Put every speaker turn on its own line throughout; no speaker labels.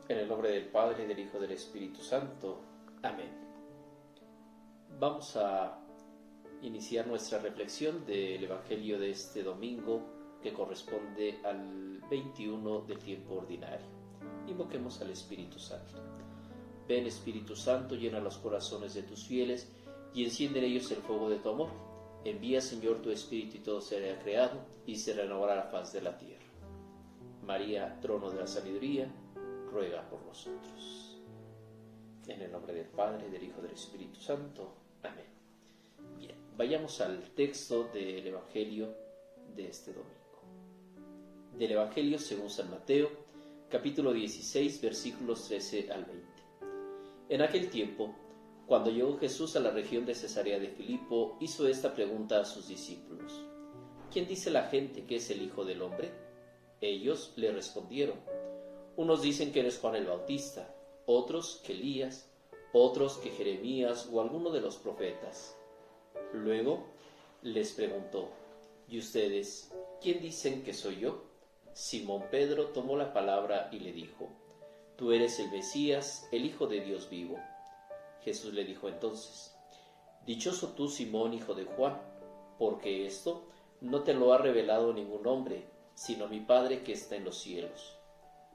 En el nombre del Padre, del Hijo y del Espíritu Santo. Amén. Vamos a iniciar nuestra reflexión del Evangelio de este domingo, que corresponde al 21 del tiempo ordinario. Invoquemos al Espíritu Santo. Ven, Espíritu Santo, llena los corazones de tus fieles y enciende en ellos el fuego de tu amor. Envía, Señor, tu Espíritu y todo será creado y se renovará la faz de la tierra. María, trono de la sabiduría, ruega por nosotros. En el nombre del Padre, del Hijo y del Espíritu Santo. Amén. Bien, vayamos al texto del Evangelio de este domingo. Del Evangelio según San Mateo, capítulo 16, versículos 13 al 20. En aquel tiempo, cuando llegó Jesús a la región de Cesarea de Filipo, hizo esta pregunta a sus discípulos: ¿Quién dice la gente que es el Hijo del Hombre? Ellos le respondieron: unos dicen que eres Juan el Bautista, otros que Elías, otros que Jeremías o alguno de los profetas. Luego les preguntó: ¿y ustedes quién dicen que soy yo? Simón Pedro tomó la palabra y le dijo: tú eres el Mesías, el Hijo de Dios vivo. Jesús le dijo entonces: dichoso tú, Simón, hijo de Juan, porque esto no te lo ha revelado ningún hombre, sino mi Padre que está en los cielos.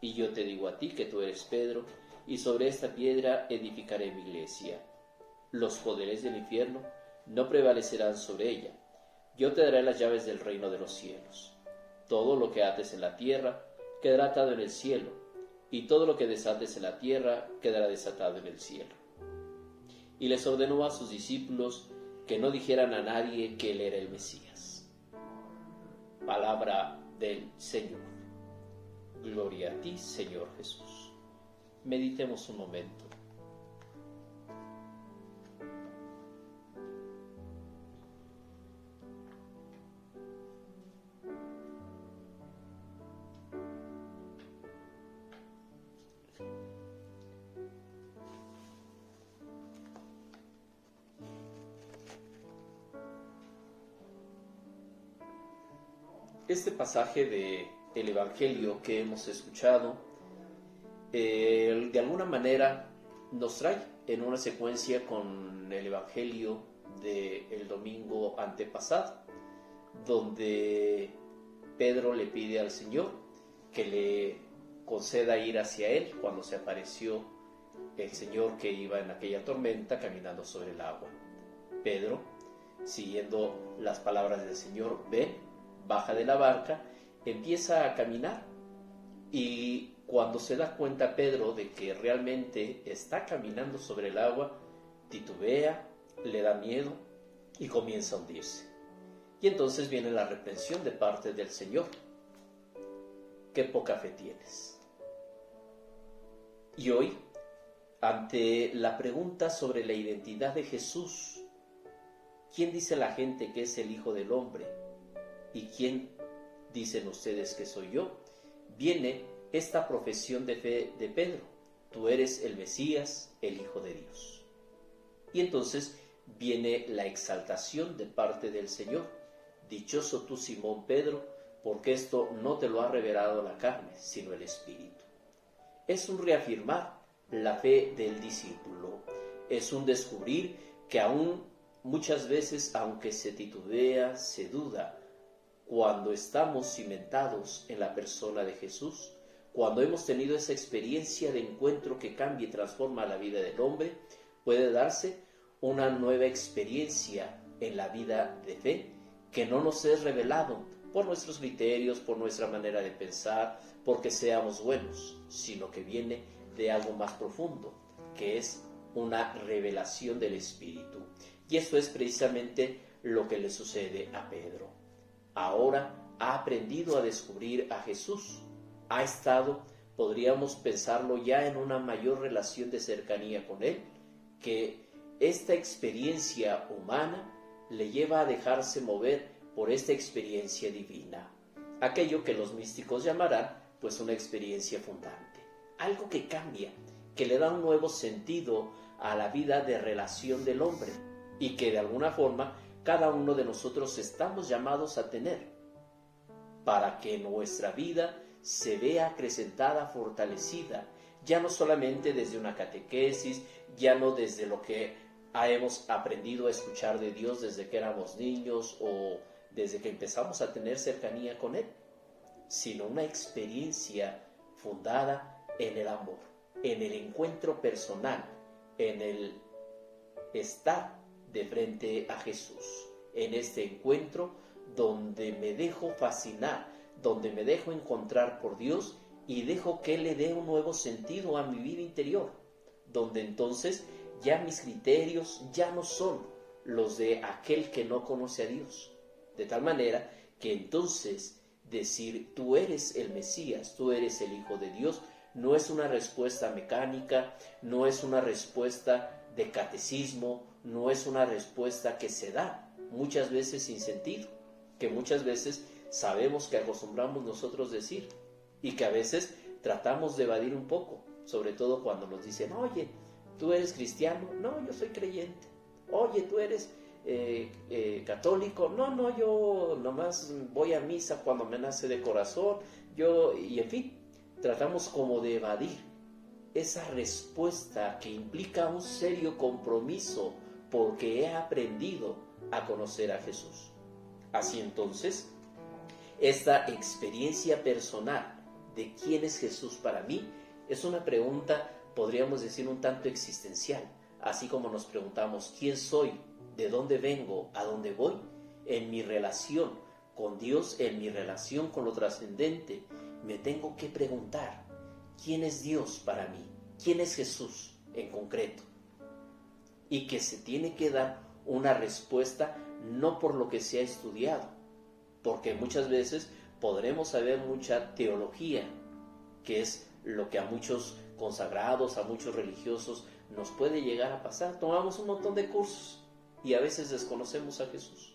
Y yo te digo a ti que tú eres Pedro, y sobre esta piedra edificaré mi iglesia. Los poderes del infierno no prevalecerán sobre ella. Yo te daré las llaves del reino de los cielos. Todo lo que ates en la tierra quedará atado en el cielo, y todo lo que desates en la tierra quedará desatado en el cielo. Y les ordenó a sus discípulos que no dijeran a nadie que él era el Mesías. Palabra del Señor. Gloria a ti, Señor Jesús. Meditemos un momento. Este pasaje del Evangelio que hemos escuchado, de alguna manera nos trae en una secuencia con el Evangelio del domingo antepasado, donde Pedro le pide al Señor que le conceda ir hacia él cuando se apareció el Señor que iba en aquella tormenta caminando sobre el agua. Pedro, siguiendo las palabras del Señor, baja de la barca, empieza a caminar, y cuando se da cuenta Pedro de que realmente está caminando sobre el agua, titubea, le da miedo y comienza a hundirse. Y entonces viene la reprensión de parte del Señor: qué poca fe tienes. Y hoy, ante la pregunta sobre la identidad de Jesús, ¿quién dice la gente que es el Hijo del Hombre? ¿Y quién dicen ustedes que soy yo? Viene esta profesión de fe de Pedro: tú eres el Mesías, el Hijo de Dios. Y entonces viene la exaltación de parte del Señor: dichoso tú, Simón Pedro, porque esto no te lo ha revelado la carne, sino el Espíritu. Es un reafirmar la fe del discípulo, es un descubrir que aún muchas veces, aunque se titubea, se duda, cuando estamos cimentados en la persona de Jesús, cuando hemos tenido esa experiencia de encuentro que cambia y transforma la vida del hombre, puede darse una nueva experiencia en la vida de fe que no nos es revelado por nuestros criterios, por nuestra manera de pensar, porque seamos buenos, sino que viene de algo más profundo, que es una revelación del Espíritu. Y esto es precisamente lo que le sucede a Pedro. Ahora ha aprendido a descubrir a Jesús, ha estado, podríamos pensarlo, ya en una mayor relación de cercanía con Él, que esta experiencia humana le lleva a dejarse mover por esta experiencia divina, aquello que los místicos llamarán pues una experiencia fundante, algo que cambia, que le da un nuevo sentido a la vida de relación del hombre, y que de alguna forma cada uno de nosotros estamos llamados a tener, para que nuestra vida se vea acrecentada, fortalecida, ya no solamente desde una catequesis, ya no desde lo que hemos aprendido a escuchar de Dios desde que éramos niños o desde que empezamos a tener cercanía con Él, sino una experiencia fundada en el amor, en el encuentro personal, en el estar de frente a Jesús, en este encuentro donde me dejo fascinar, donde me dejo encontrar por Dios y dejo que Él le dé un nuevo sentido a mi vida interior, donde entonces ya mis criterios ya no son los de aquel que no conoce a Dios, de tal manera que entonces decir tú eres el Mesías, tú eres el Hijo de Dios, no es una respuesta mecánica, no es una respuesta de catecismo, no es una respuesta que se da muchas veces sin sentido, que muchas veces sabemos que acostumbramos nosotros decir y que a veces tratamos de evadir un poco, sobre todo cuando nos dicen, oye, ¿tú eres cristiano? No, yo soy creyente. Oye, ¿tú eres católico? No, yo nomás voy a misa cuando me nace de corazón, y en fin, tratamos como de evadir esa respuesta que implica un serio compromiso porque he aprendido a conocer a Jesús. Así entonces, esta experiencia personal de quién es Jesús para mí es una pregunta, podríamos decir, un tanto existencial, así como nos preguntamos quién soy, de dónde vengo, a dónde voy, en mi relación con Dios, en mi relación con lo trascendente, me tengo que preguntar quién es Dios para mí, quién es Jesús en concreto, y que se tiene que dar una respuesta no por lo que se ha estudiado, porque muchas veces podremos saber mucha teología, que es lo que a muchos consagrados, a muchos religiosos nos puede llegar a pasar. Tomamos un montón de cursos y a veces desconocemos a Jesús.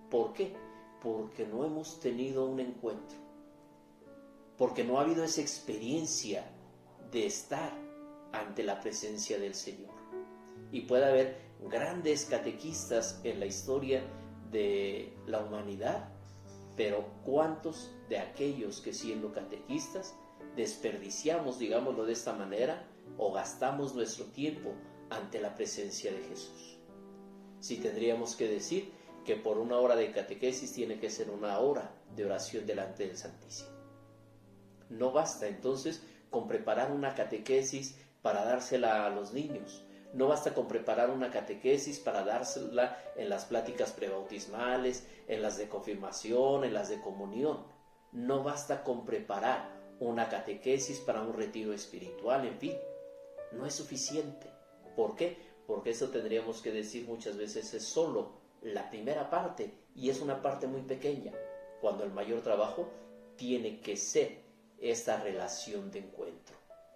¿Por qué? Porque no hemos tenido un encuentro, porque no ha habido esa experiencia de estar ante la presencia del Señor. Y puede haber grandes catequistas en la historia de la humanidad, pero ¿cuántos de aquellos que siendo catequistas desperdiciamos, digámoslo de esta manera, o gastamos nuestro tiempo ante la presencia de Jesús? Si tendríamos que decir que por una hora de catequesis tiene que ser una hora de oración delante del Santísimo. No basta entonces con preparar una catequesis para dársela a los niños. No basta con preparar una catequesis para dársela en las pláticas prebautismales, en las de confirmación, en las de comunión. No basta con preparar una catequesis para un retiro espiritual, en fin. No es suficiente. ¿Por qué? Porque eso tendríamos que decir muchas veces es solo la primera parte y es una parte muy pequeña, cuando el mayor trabajo tiene que ser esta relación de encuentro,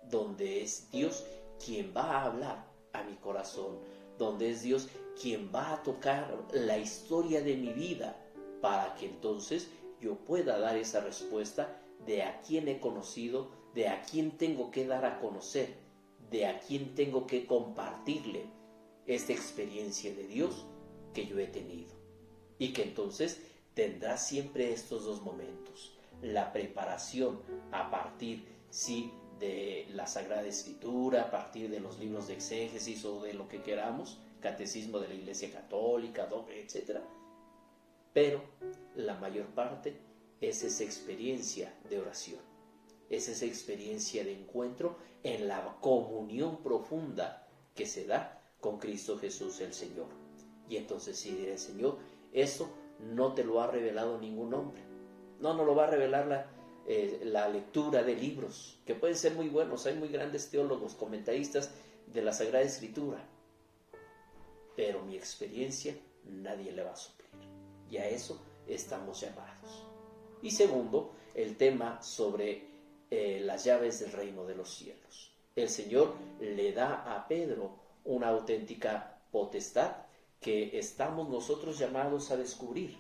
donde es Dios quien va a hablar a mi corazón, donde es Dios quien va a tocar la historia de mi vida para que entonces yo pueda dar esa respuesta de a quién he conocido, de a quién tengo que dar a conocer, de a quién tengo que compartirle esta experiencia de Dios que yo he tenido. Y que entonces tendrá siempre estos dos momentos, la preparación a partir, sí, de la Sagrada Escritura, a partir de los libros de exégesis o de lo que queramos, catecismo de la Iglesia Católica, dogma, etc. Pero la mayor parte es esa experiencia de oración, es esa experiencia de encuentro en la comunión profunda que se da con Cristo Jesús el Señor. Y entonces sí diré, Señor, eso no te lo ha revelado ningún hombre, no lo va a revelar la lectura de libros, que pueden ser muy buenos, hay muy grandes teólogos, comentaristas de la Sagrada Escritura, pero mi experiencia nadie le va a suplir, y a eso estamos llamados. Y segundo, el tema sobre las llaves del reino de los cielos. El Señor le da a Pedro una auténtica potestad que estamos nosotros llamados a descubrir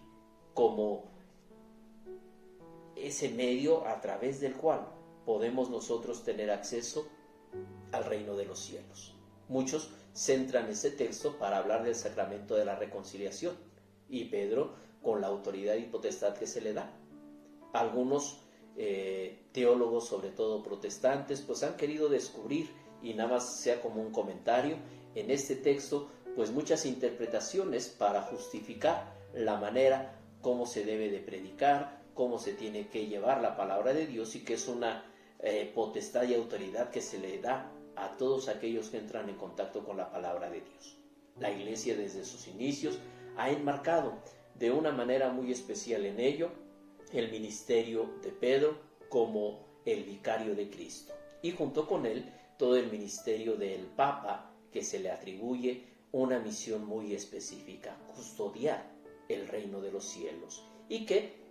como ese medio a través del cual podemos nosotros tener acceso al reino de los cielos. Muchos centran ese texto para hablar del sacramento de la reconciliación y Pedro con la autoridad y potestad que se le da. Algunos teólogos, sobre todo protestantes, pues han querido descubrir, y nada más sea como un comentario, en este texto, pues muchas interpretaciones para justificar la manera como se debe de predicar, cómo se tiene que llevar la palabra de Dios, y que es una potestad y autoridad que se le da a todos aquellos que entran en contacto con la palabra de Dios. La Iglesia desde sus inicios ha enmarcado de una manera muy especial en ello el ministerio de Pedro como el vicario de Cristo, y junto con él todo el ministerio del Papa, que se le atribuye una misión muy específica: custodiar el reino de los cielos, y que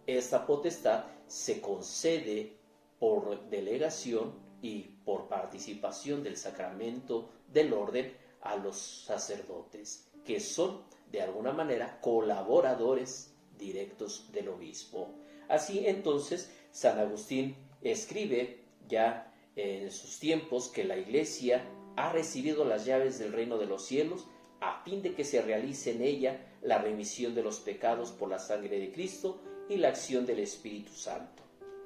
esta potestad se concede por delegación y por participación del sacramento del orden a los sacerdotes, que son de alguna manera colaboradores directos del obispo. Así entonces San Agustín escribe ya en sus tiempos que la Iglesia ha recibido las llaves del reino de los cielos a fin de que se realice en ella la remisión de los pecados por la sangre de Cristo y la acción del Espíritu Santo.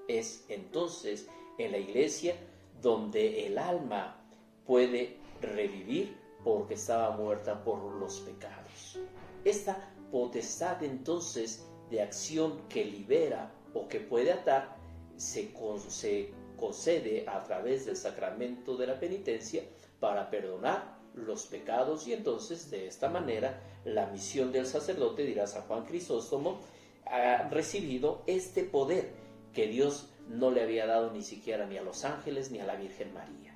Es entonces en la Iglesia donde el alma puede revivir porque estaba muerta por los pecados. Esta potestad entonces de acción que libera o que puede atar se concede a través del sacramento de la penitencia para perdonar los pecados, y entonces de esta manera la misión del sacerdote, dirá San Juan Crisóstomo, ha recibido este poder que Dios no le había dado ni siquiera ni a los ángeles ni a la Virgen María.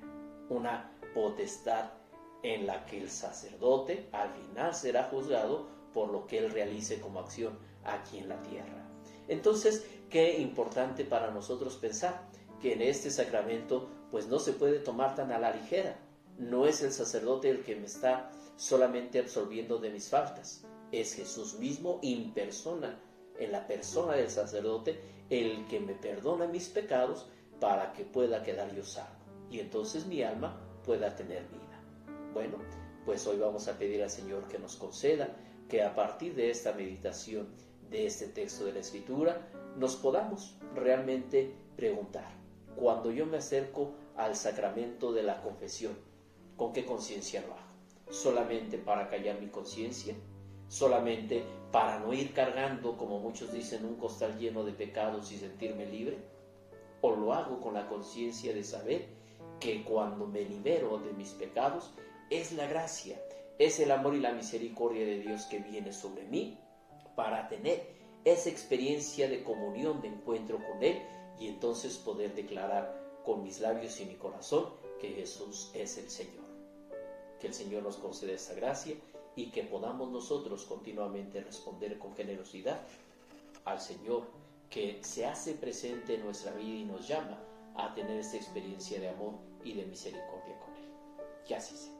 Una potestad en la que el sacerdote al final será juzgado por lo que él realice como acción aquí en la tierra. Entonces, qué importante para nosotros pensar que en este sacramento pues no se puede tomar tan a la ligera. No es el sacerdote el que me está solamente absolviendo de mis faltas, es Jesús mismo en persona, en la persona del sacerdote, el que me perdona mis pecados para que pueda quedar yo sano y entonces mi alma pueda tener vida. Bueno, pues hoy vamos a pedir al Señor que nos conceda que a partir de esta meditación de este texto de la Escritura nos podamos realmente preguntar: cuando yo me acerco al sacramento de la confesión, ¿con qué conciencia lo hago? ¿Solamente para callar mi conciencia? ¿Solamente para no ir cargando, como muchos dicen, un costal lleno de pecados y sentirme libre? ¿O lo hago con la conciencia de saber que cuando me libero de mis pecados es la gracia, es el amor y la misericordia de Dios que viene sobre mí para tener esa experiencia de comunión, de encuentro con Él, y entonces poder declarar con mis labios y mi corazón que Jesús es el Señor? Que el Señor nos conceda esta gracia y que podamos nosotros continuamente responder con generosidad al Señor, que se hace presente en nuestra vida y nos llama a tener esta experiencia de amor y de misericordia con Él. Que así sea.